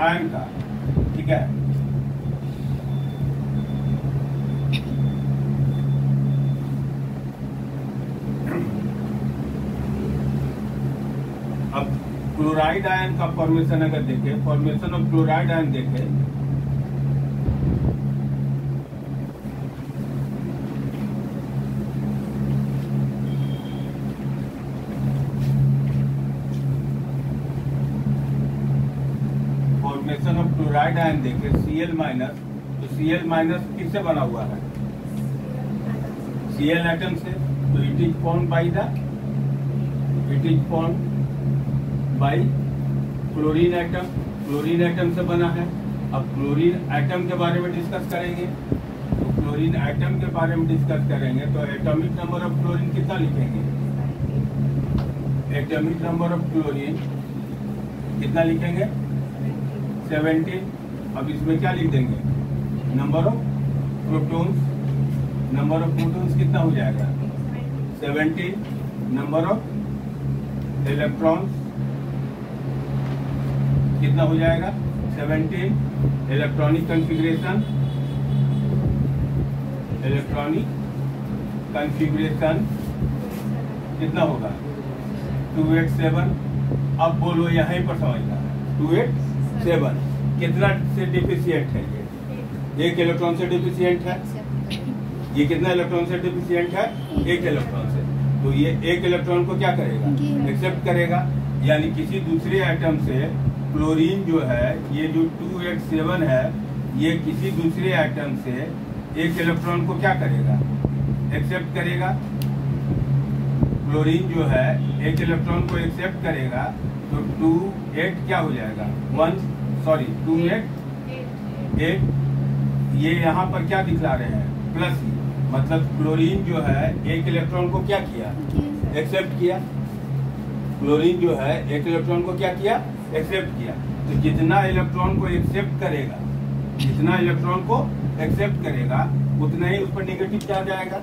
Ion का, ठीक है। अब क्लोराइड आयन का फॉर्मेशन अगर देखें, फॉर्मेशन ऑफ क्लोराइड आयन देखें, फॉर्मेशन ऑफ क्लोराइड आयन देखें Cl माइनस, तो Cl माइनस किससे बना हुआ है? Cl एटम से, तो it is formed by chlorine atom, chlorine atom से बना है। अब क्लोरीन एटम के बारे में डिस्कस करेंगे, तो क्लोरीन एटम के बारे में डिस्कस करेंगे तो एटॉमिक नंबर ऑफ क्लोरीन कितना लिखेंगे? एटॉमिक नंबर ऑफ क्लोरीन कितना लिखेंगे? 17। अब इसमें क्या लिख देंगे? Number of protons, number of protons कितना हो जाएगा? 17। नंबर ऑफ इलेक्ट्रॉन्स कितना हो जाएगा? 17। इलेक्ट्रॉनिक कॉन्फ़िगरेशन, कितना होगा? 287। अब बोलो यहीं पर समझना, 287 कितना से डिफिशियंट है? ये 1 इलेक्ट्रॉन से डिफिशियंट है। ये कितना इलेक्ट्रॉन से डिफिशियंट है? 1 इलेक्ट्रॉन से। तो ये 1 इलेक्ट्रॉन को क्या करेगा? एक्सेप्ट करेगा। यानी किसी दूसरे एटम से क्लोरीन जो है, ये जो 287 है, ये किसी दूसरे एटम से 1 इलेक्ट्रॉन को क्या करेगा? एक्सेप्ट करेगा। क्लोरीन जो है 1 इलेक्ट्रॉन को एक्सेप्ट करेगा, तो 28 क्या हो जाएगा? 28। ये यहाँ पर क्या दिखला रहे हैं? प्लस, मतलब क्लोरीन जो है 1 इलेक्ट्रॉन को क्या किया? एक्सेप्ट किया। क्लोरीन जो है 1 इलेक्ट्रॉन को क्या किया? एक्सेप्ट किया। तो जितना इलेक्ट्रॉन को एक्सेप्ट करेगा, उतना ही उस पर नेगेटिव चार्ज आएगा,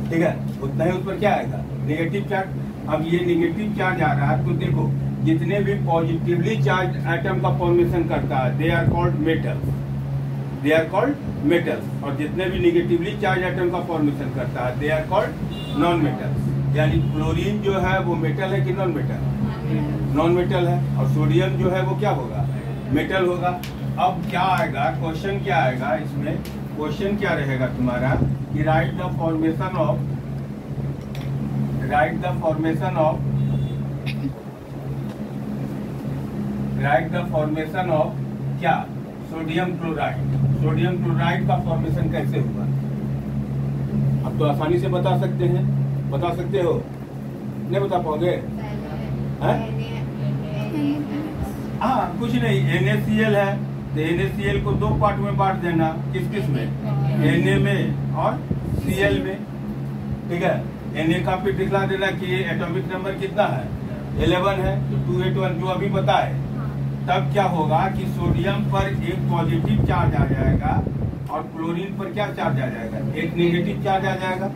ठीक है। उतना ही उस पर क्या आएगा? Negative charge. अब ये नेगेटिव चार्ज आ रहा है, तो देखो जितने भी पॉजिटिवली चार्ज एटम का फॉर्मेशन करता है, दे आर कॉल्ड मेटल्स, और जितने भी निगेटिवली चार्ज एटम का फॉर्मेशन करता है, they are called non metals. यानी क्लोरीन जो है वो मेटल है कि नॉन मेटल? नॉन मेटल है। और सोडियम जो है वो क्या होगा? मेटल होगा। अब क्या आएगा? क्वेश्चन क्या आएगा इसमें? क्वेश्चन क्या रहेगा तुम्हारा कि राइट द फॉर्मेशन ऑफ क्या? सोडियम क्लोराइड का फॉर्मेशन कैसे हुआ? अब तो आसानी से बता सकते हो, नहीं बता पाओगे? हाँ, कुछ नहीं। NaCl है, तो NaCl को 2 पार्ट में बांट देना। किस में? Na में और Cl में, ठीक है। Na का फिर दिखला देना कि एटॉमिक नंबर कितना है? 11 है, तो 281 जो अभी बताए। तब क्या होगा कि सोडियम पर एक पॉजिटिव चार्ज आ जाएगा और क्लोरीन पर क्या चार्ज आ जाएगा? एक नेगेटिव चार्ज आ जाएगा,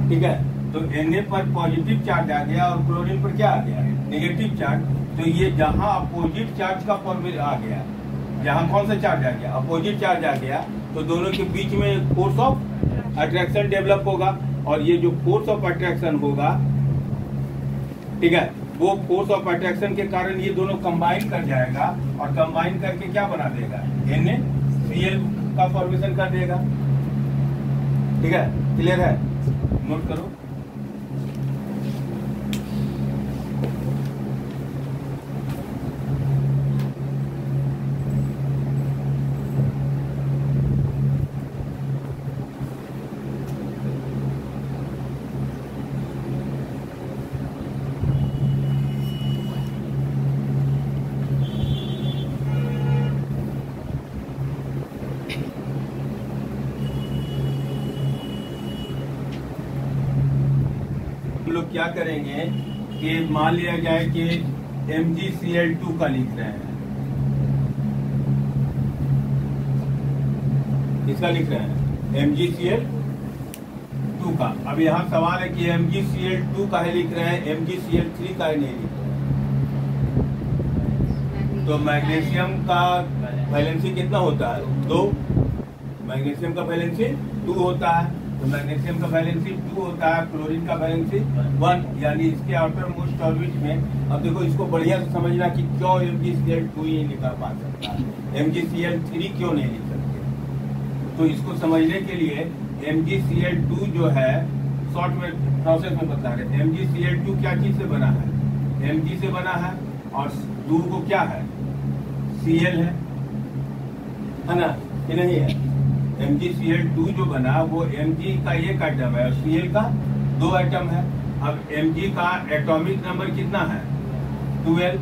ठीक है। तो Na पर पॉजिटिव चार्ज आ गया और क्लोरीन पर क्या आ गया? Negative charge. तो ये जहां अपोजिट चार्ज का फॉर्मूला आ गया, जहां कौन सा चार्ज आ गया? अपोजिट चार्ज आ गया, तो दोनों के बीच में फोर्स ऑफ अट्रैक्शन डेवलप होगा। और ये जो फोर्स ऑफ अट्रैक्शन होगा, ठीक है, वो फोर्स ऑफ अट्रैक्शन के कारण ये दोनों कंबाइन कर जाएगा और कंबाइन करके क्या बना देगा? NaCl का फॉर्मेशन कर देगा, ठीक है। क्लियर है? नोट करो। लोग क्या करेंगे कि मान लिया जाए कि MgCl2 का लिख रहे हैं, इसका लिख रहे हैं MgCl2 का। अब यहाँ सवाल है कि MgCl2 का है लिख रहे हैं, MgCl3 का है नहीं लिख रहे हैं। तो मैग्नीशियम का वैलेंसी कितना होता है? 2। मैग्नीशियम का वैलेंसी 2 होता है, तो मैग्नीशियम का वैलेंसी 2 होता है, क्लोरीन का वैलेंसी 1, यानी इसके आउटर मोस्ट ऑर्बिट में। अब देखो इसको बढ़िया से समझना कि क्यों MgCl2 ही निकल पा सकता है, MgCl3 क्यों नहीं लिख सकते। तो इसको समझने के लिए MgCl2 जो है शॉर्ट में प्रोसेस में बता रहे थे। MgCl2 क्या चीज से बना है? Mg से बना है, और 2 को क्या है? Cl है ना, कि नहीं है? MgCl2 जो बना वो Mg का एक आइटम है और Cl का 2 आइटम है। अब Mg का एटॉमिक नंबर कितना है? 12।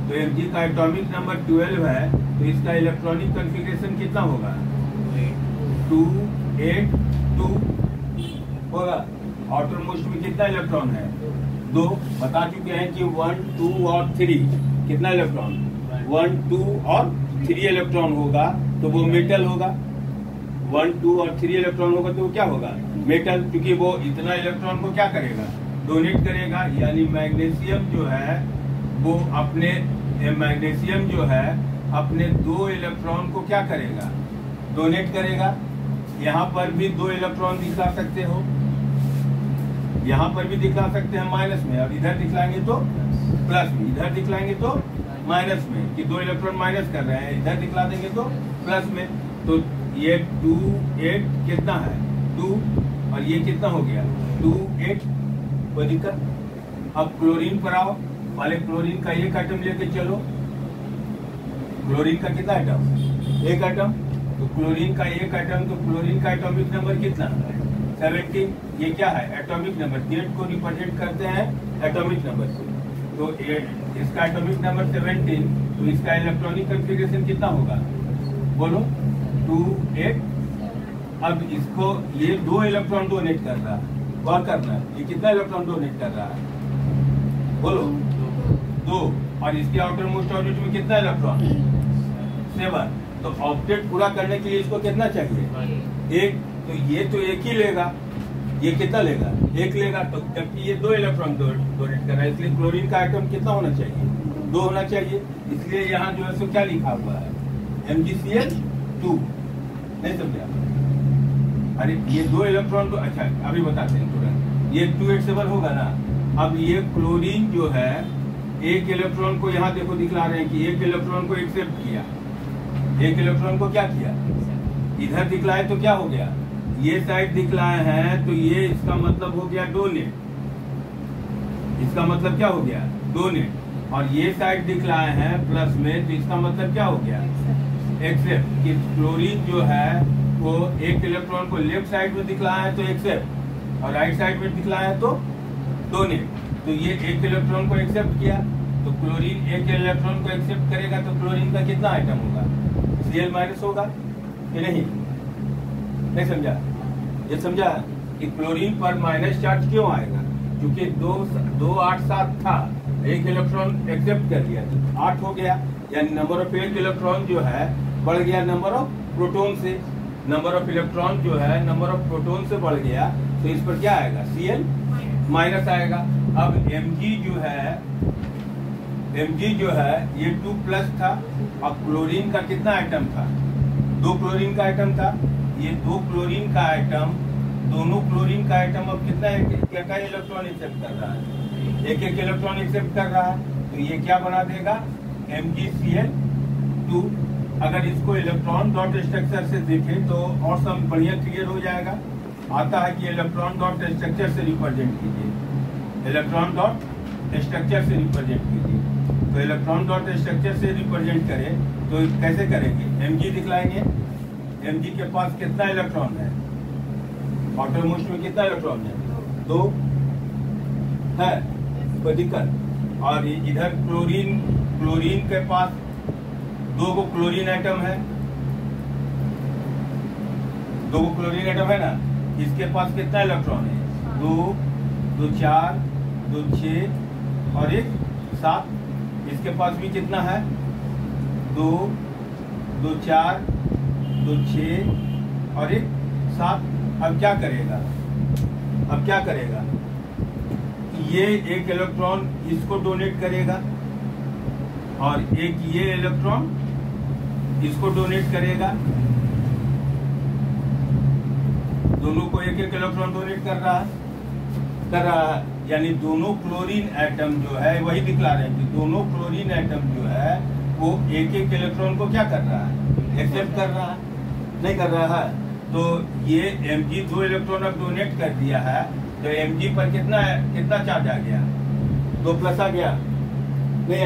तो Mg का एटॉमिक नंबर 12 है, तो इसका इलेक्ट्रॉनिक कॉन्फ़िगरेशन कितना होगा? 2 8 2 होगा। आउटर मोस्ट में कितना इलेक्ट्रॉन है? 2। बता चुके हैं कि 1 2 और 3 कितना इलेक्ट्रॉन? 1 2 और 3 इलेक्ट्रॉन होगा, तो वो मेटल होगा। 1 2 और 3 इलेक्ट्रॉन होगा तो वो क्या होगा? मेटल, क्योंकि वो इतना इलेक्ट्रॉन को क्या करेगा? डोनेट करेगा। यानी मैग्नीशियम जो है वो अपने मैग्नीशियम जो है अपने 2 इलेक्ट्रॉन को क्या करेगा? डोनेट करेगा। यहाँ पर भी 2 इलेक्ट्रॉन दिखला सकते हो, यहाँ पर भी दिखला सकते हैं माइनस में, और इधर दिखलाएंगे तो प्लस में, इधर दिखलाएंगे तो माइनस में, कि 2 इलेक्ट्रॉन माइनस कर रहे हैं, इधर दिखला देंगे तो प्लस में। तो ये 2 8 कितना है? 2, और ये कितना हो गया? 2 8। कोई दिक्कत? अब क्लोरीन पर आओ, पहले क्लोरीन का एक आइटम लेके चलो। क्लोरीन का कितना आइटम? एक आइटम। तो क्लोरीन का एक आइटम, तो क्लोरीन का एटॉमिक नंबर कितना है? 17। ये क्या है? Atomic number. 8 को रिप्रेजेंट करते हैं एटॉमिक नंबर से, तो इसका एटॉमिक नंबर 17, तो इसका इलेक्ट्रॉनिक कॉन्फ़िगरेशन कितना होगा? बोलो। 2 8। अब इसको ये 2 इलेक्ट्रॉन डोनेट कर रहा है, गौर करना, ये कितना इलेक्ट्रॉन डोनेट कर रहा है? बोलो। 2। और इसके आउटर मोस्ट ऑर्बिट में कितना इलेक्ट्रॉन? 7। तो ऑब्जेक्ट पूरा करने के लिए इसको कितना चाहिए? 1। तो ये तो 1 ही लेगा, ये कितना लेगा? 1 लेगा। तो जबकि ये 2 इलेक्ट्रॉन डोनेट कर रहा है, इसलिए क्लोरीन का आइटम कितना होना चाहिए? 2 होना चाहिए। इसलिए यहाँ जो है सो क्या लिखा हुआ है? MgCl2। नहीं समझा? अरे ये 2 इलेक्ट्रॉन तो अच्छा अभी बताते हैं तुरंत। ये 287 होगा ना। अब ये क्लोरीन जो है 1 इलेक्ट्रॉन को यहाँ देखो दिखला रहे हैं कि 1 इलेक्ट्रॉन को एक्सेप्ट किया, 1 इलेक्ट्रॉन को क्या किया? इधर दिखलाए तो क्या हो गया? ये साइड दिखलाए हैं, तो ये इसका मतलब हो गया डोनेट। इसका मतलब क्या हो गया? डोनेट। और ये साइड दिखलाए हैं प्लस में, तो इसका मतलब क्या हो गया? एक्सेप्ट। कि क्लोरीन जो है वो 1 इलेक्ट्रॉन को लेफ्ट साइड में दिखलाया है तो एक्सेप्ट, और राइट साइड में दिखलाया है तो डोनेट। तो ये 1 इलेक्ट्रॉन को एक्सेप्ट किया, तो क्लोरीन 1 इलेक्ट्रॉन को एक्सेप्ट करेगा, तो क्लोरीन का कितना आइटम होगा? Cl- होगा कि नहीं? नहीं समझा? ये समझा कि क्लोरीन पर माइनस चार्ज क्यों आएगा? क्योंकि 2 8 7 था, 1 इलेक्ट्रॉन एक्सेप्ट कर लिया, 8 हो गया। यानी नंबर ऑफ 1 इलेक्ट्रॉन जो है बढ़ गया नंबर ऑफ प्रोटॉन से। नंबर ऑफ इलेक्ट्रॉन जो है नंबर ऑफ प्रोटॉन से बढ़ गया, तो इस पर क्या आएगा? Cl- आएगा। अब Mg जो है ये 2+ था, और क्लोरीन का कितना आइटम था? 2 क्लोरीन का आइटम था। ये 2 क्लोरीन का आइटम, दोनों क्लोरीन का आइटम अब कितना क्या इलेक्ट्रॉन एक्सेप्ट कर रहा है? 1 इलेक्ट्रॉन एक्सेप्ट कर रहा है, तो ये क्या बना देगा? MgCl2। अगर इसको इलेक्ट्रॉन डॉट स्ट्रक्चर से देखें तो और सब बढ़िया क्लियर हो जाएगा। आता है कि इलेक्ट्रॉन डॉट स्ट्रक्चर से रिप्रेजेंट कीजिए, इलेक्ट्रॉन डॉट स्ट्रक्चर से रिप्रेजेंट कीजिए। तो इलेक्ट्रॉन डॉट स्ट्रक्चर से रिप्रेजेंट करें तो कैसे करेंगे? Mg दिखलाएंगे। Mg के पास कितना इलेक्ट्रॉन है? आउटर मोस्ट में कितना इलेक्ट्रॉन है? 2 है, कोई दिक्कत? और इधर क्लोरीन के पास 2 को क्लोरीन आइटम है, 2 को क्लोरीन आइटम है ना। इसके पास कितना इलेक्ट्रॉन है? 2 2 4 2 6 और 1 7। इसके पास भी कितना है? 2 2 4 2 6 और 1 7। अब क्या करेगा? ये 1 इलेक्ट्रॉन इसको डोनेट करेगा, और एक ये इलेक्ट्रॉन इसको डोनेट करेगा, दोनों को एक एक इलेक्ट्रॉन डोनेट कर रहा है, यानी दोनों क्लोरीन एटम जो है, वही दिखला रहे हैं कि दोनों क्लोरीन एटम जो है वो एक एक इलेक्ट्रॉन को क्या कर रहा है, एक्सेप्ट कर रहा है, नहीं कर रहा है। तो ये Mg 2 इलेक्ट्रॉन अब डोनेट कर दिया है, तो Mg पर कितना चार्ज आ गया, 2+ आ गया, नहीं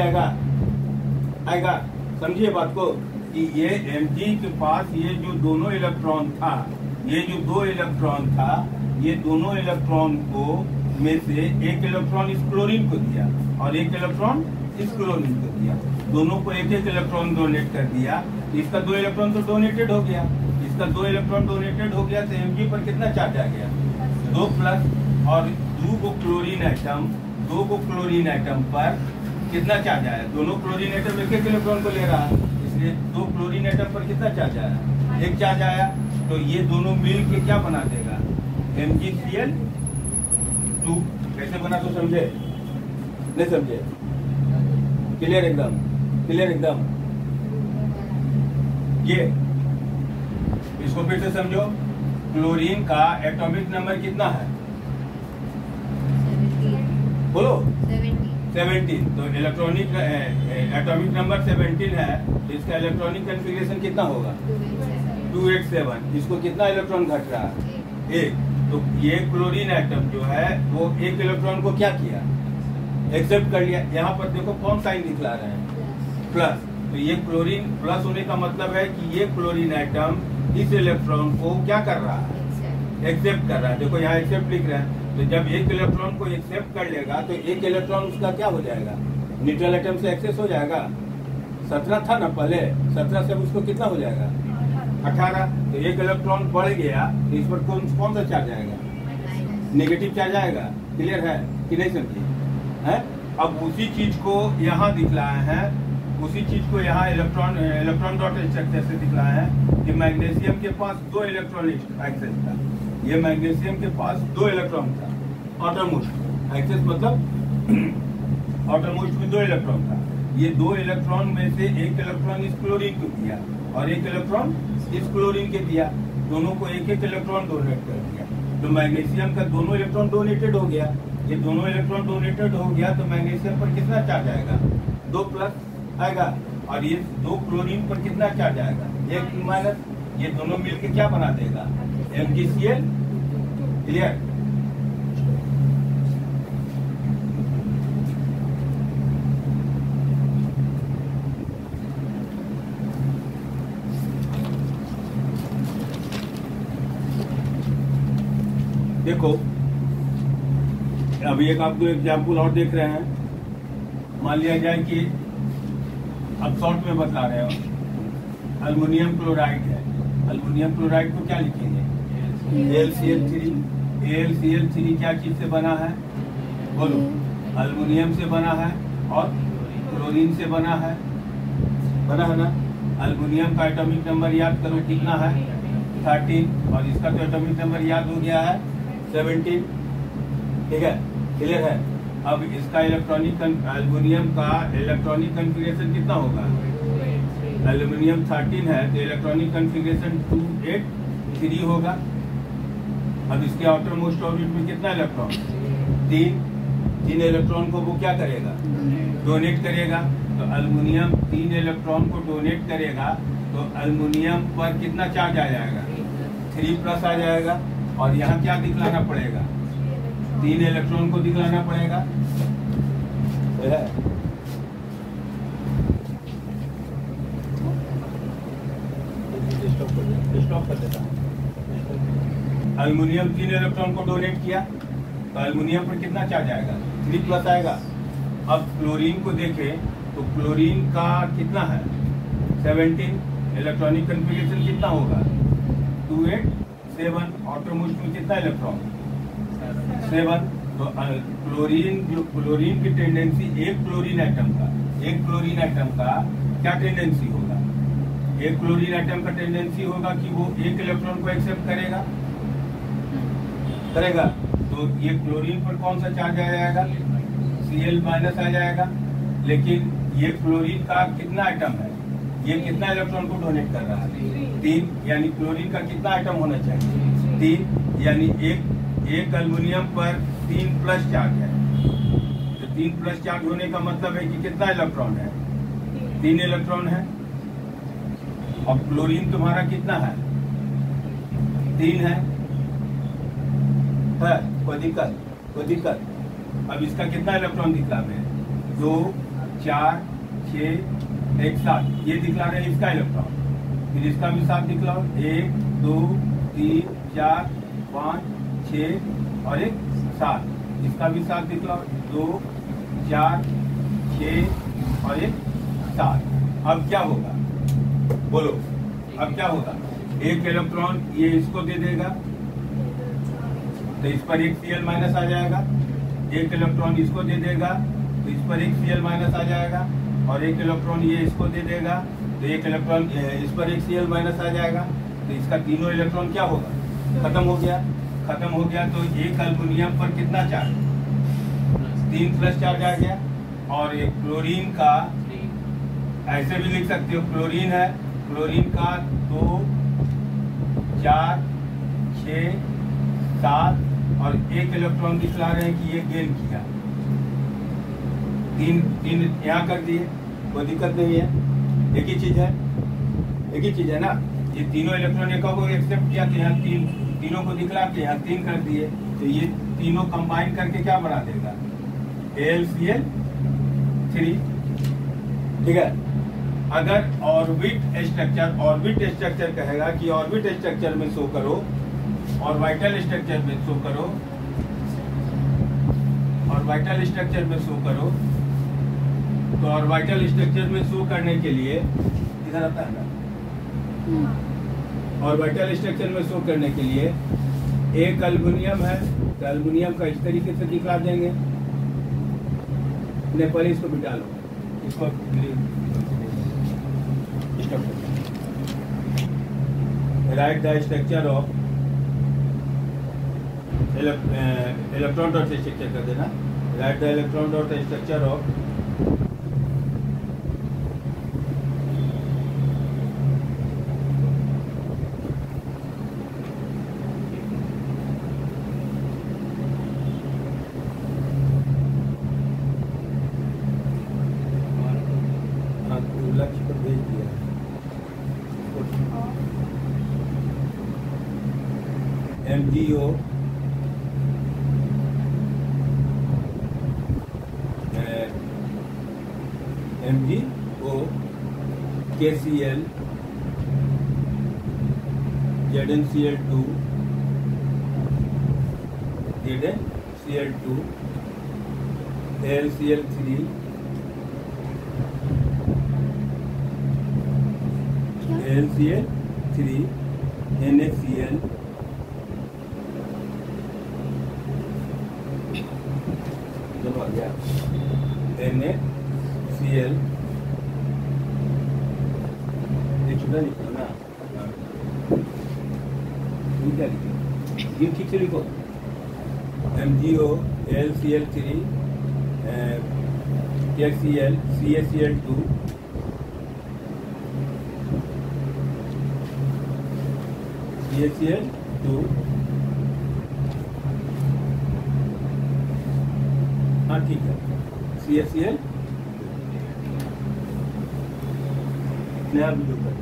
आएगा। समझिए बात को कि ये Mg के पास ये जो दोनों इलेक्ट्रॉन था, ये जो 2 इलेक्ट्रॉन था, ये दोनों इलेक्ट्रॉन को में से एक इलेक्ट्रॉन इस क्लोरीन को दिया और एक इलेक्ट्रॉन इस क्लोरीन को दिया, दोनों को एक एक इलेक्ट्रॉन डोनेट कर दिया। इसका 2 इलेक्ट्रॉन तो डोनेटेड हो गया, इसका 2 इलेक्ट्रॉन डोनेटेड हो गया, तो Mg पर कितना चार्ज आ गया, 2+, और 2 क्लोरीन एटम पर कितना चार्ज आया, दोनों क्लोरीन एटम एक एक इलेक्ट्रॉन को ले रहा है, इसलिए 2 क्लोरीन एटम पर कितना चार्ज आया, 1 चार्ज आया। तो ये दोनों मिल के क्या बना देगा, MgCl2। कैसे बना तो समझे, नहीं समझे, क्लियर एकदम। ये इसको फिर से समझो, क्लोरीन का एटॉमिक नंबर कितना है, बोलो 17। तो इलेक्ट्रॉनिक एटॉमिक नंबर 17 है, तो इसका इलेक्ट्रॉनिक कॉन्फ़िगरेशन कितना होगा, 287। इसको कितना इलेक्ट्रॉन घट रहा है, 1। तो ये क्लोरीन एटम जो है वो एक इलेक्ट्रॉन को क्या किया, एक्सेप्ट कर लिया। यहाँ पर देखो कौन साइन दिखला रहे हैं, प्लस। तो ये क्लोरीन प्लस होने का मतलब है कि ये क्लोरीन एटम इस इलेक्ट्रॉन को क्या कर रहा है, एक्सेप्ट कर रहा है। देखो यहाँ एक्सेप्ट लिख रहे हैं, तो जब एक इलेक्ट्रॉन को एक्सेप्ट कर लेगा तो एक इलेक्ट्रॉन उसका क्या हो जाएगा, न्यूट्रल एटम से एक्सेस हो जाएगा। 17 था ना पहले, 17 से उसको कितना हो जाएगा, 18। तो एक इलेक्ट्रॉन बढ़ गया, तो इस पर कौन सा चार्ज आएगा, नेगेटिव चार्ज आएगा। क्लियर है कि नहीं समझिए है। अब उसी चीज को यहाँ दिखलाए हैं, उसी चीज को यहाँ इलेक्ट्रॉन डॉट स्ट्रक्चर से दिखलाया है कि मैग्नीशियम के पास 2 इलेक्ट्रॉन एक्सेस था। ये मैग्नीशियम के पास 2 इलेक्ट्रॉन था, आउटरमोस्ट एक्सेस मतलब आउटरमोस्ट में 2 इलेक्ट्रॉन था। ये 2 इलेक्ट्रॉन में से एक इलेक्ट्रॉन इस क्लोरीन को दिया और एक इलेक्ट्रॉन इस क्लोरीन के दिया, दोनों को एक एक इलेक्ट्रॉन डोनेट कर दिया। तो मैग्नीशियम का दोनों इलेक्ट्रॉन डोनेटेड हो गया। ये दोनों इलेक्ट्रॉन डोनेटेड हो गया तो मैग्नीशियम पर कितना चार्ज आएगा, 2+ आएगा, और ये 2 क्लोरीन पर कितना चार्ज आएगा, 1-। ये दोनों मिलके क्या बना देगा, MgCl। क्लियर। देखो अभी एक आपको एग्जाम्पल और देख रहे हैं। मान लिया जाए कि अब शॉर्ट में बतला रहे हो, अल्युमिनियम क्लोराइड है। अल्युमिनियम क्लोराइड को क्या लिखेंगे, AlCl3। AlCl3 क्या चीज से बना है, बोलो, अल्युमिनियम से बना है और क्लोरीन से बना है ना। अल्युमिनियम का एटॉमिक नंबर याद करो कितना है, 13, और इसका तो एटॉमिक नंबर याद हो गया है 17। ठीक है, क्लियर है। अब इसका अल्युमिनियम का इलेक्ट्रॉनिक कॉन्फ़िगरेशन कितना होगा, एल्यूमिनियम 13 है तो इलेक्ट्रॉनिक कॉन्फ़िगरेशन 283 होगा। अब इसके आउटर मोस्ट ऑर्बिट में कितना इलेक्ट्रॉन, 3 इलेक्ट्रॉन को वो क्या करेगा, डोनेट करेगा। तो अल्युमिनियम 3 इलेक्ट्रॉन को डोनेट करेगा तो अल्युमिनियम पर कितना चार्ज आ जाएगा, 3+ आ जाएगा। और यहाँ क्या दिखलाना पड़ेगा, 3 इलेक्ट्रॉन को दिखलाना पड़ेगा। स्टॉप कर देता। अल्युमिनियम 3 इलेक्ट्रॉन को डोनेट किया तो अल्युमिनियम पर कितना चार्ज आएगा, 3+ आएगा। अब क्लोरीन को देखें तो क्लोरीन का कितना है, 17। इलेक्ट्रॉनिक कॉन्फ़िगरेशन कितना होगा, 287। आउटर मोस्ट में कितना इलेक्ट्रॉन, 7। तो क्लोरीन की टेंडेंसी एक क्लोरीन एटम का क्या टेंडेंसी होगा, एक क्लोरीन एटम का टेंडेंसी होगा कि वो एक इलेक्ट्रॉन को एक्सेप्ट करेगा। तो ये क्लोरीन पर कौन सा चार्ज आ जाएगा, Cl- आ जाएगा। लेकिन ये क्लोरीन का कितना आइटम है, ये कितना इलेक्ट्रॉन को डोनेट कर रहा है, 3, यानी क्लोरीन का कितना आइटम होना चाहिए, 3, यानी एक एल्युमिनियम पर 3 प्लस चार्ज है, तो 3 प्लस चार्ज होने का मतलब है कि कितना इलेक्ट्रॉन है, 3 इलेक्ट्रॉन है। और क्लोरीन तुम्हारा कितना है, 3 है, कोई दिक्कत। अब इसका कितना इलेक्ट्रॉन दिखला रहे हैं, 2, 4, 6, 1, 7, ये दिखला रहे हैं इसका इलेक्ट्रॉन। फिर इसका भी 7 दिखलाओ, 1, 2, 3, 4, 5, 6 और 1, 7, इसका भी 7 दिखलाओ, 2, 4, 6 और 1, 7। अब क्या होगा बोलो, अब क्या होगा, एक इलेक्ट्रॉन ये इसको दे देगा तो इस पर एक Cl माइनस आ जाएगा, एक इलेक्ट्रॉन इसको दे देगा तो इस पर एक Cl माइनस आ जाएगा, और एक इलेक्ट्रॉन ये इसको दे देगा तो एक इलेक्ट्रॉन इस पर एक Cl माइनस आ जाएगा, तो इसका तीनों इलेक्ट्रॉन क्या होगा, खत्म हो गया। तो एक एल्युमिनियम पर कितना चार्ज, 3 प्लस चार्ज आ गया। और एक क्लोरीन का ऐसे भी लिख सकते हो, क्लोरीन का 2, 4, 6, 7 और 1 इलेक्ट्रॉन दिखला रहे हैं कि ये गेन किया, 3 यहाँ कर दिए, कोई दिक्कत नहीं है, एक ही चीज है ना। ये तीनों इलेक्ट्रॉन एक को एक्सेप्ट किया तो यहाँ 3 को दिखला के यहाँ 3 कर दिए, तो ये तीनों कंबाइन करके क्या बना देगा, AlCl3, ठीक है। अगर ऑर्बिट स्ट्रक्चर कहेगा कि ऑर्बिट स्ट्रक्चर में शो करो, ऑर्बिटल स्ट्रक्चर में शो करो, तो ऑर्बिटल स्ट्रक्चर में शो करने के लिए इधर आता है ना, ऑर्बिटल स्ट्रक्चर में शो करने के लिए एक एल्युमिनियम है तो एल्युमिनियम का इस तरीके से दिखला देंगे। पहले इसको बिठा लो, इसको right the structure of electron dot structure कर देना, right the electron dot structure of लक्ष्य पर भेज दिया MgO KCl ZnCl2 AlCl3 AlCl3 NaCl दोनों आ गया, NaCl ये छुटा लिखो ना, क्या लिखो, ये ठीक से लिखो, MgO AlCl3 KCl CaCl2 CaCl2, हाँ ठीक है, CaCl नया वीडियो कर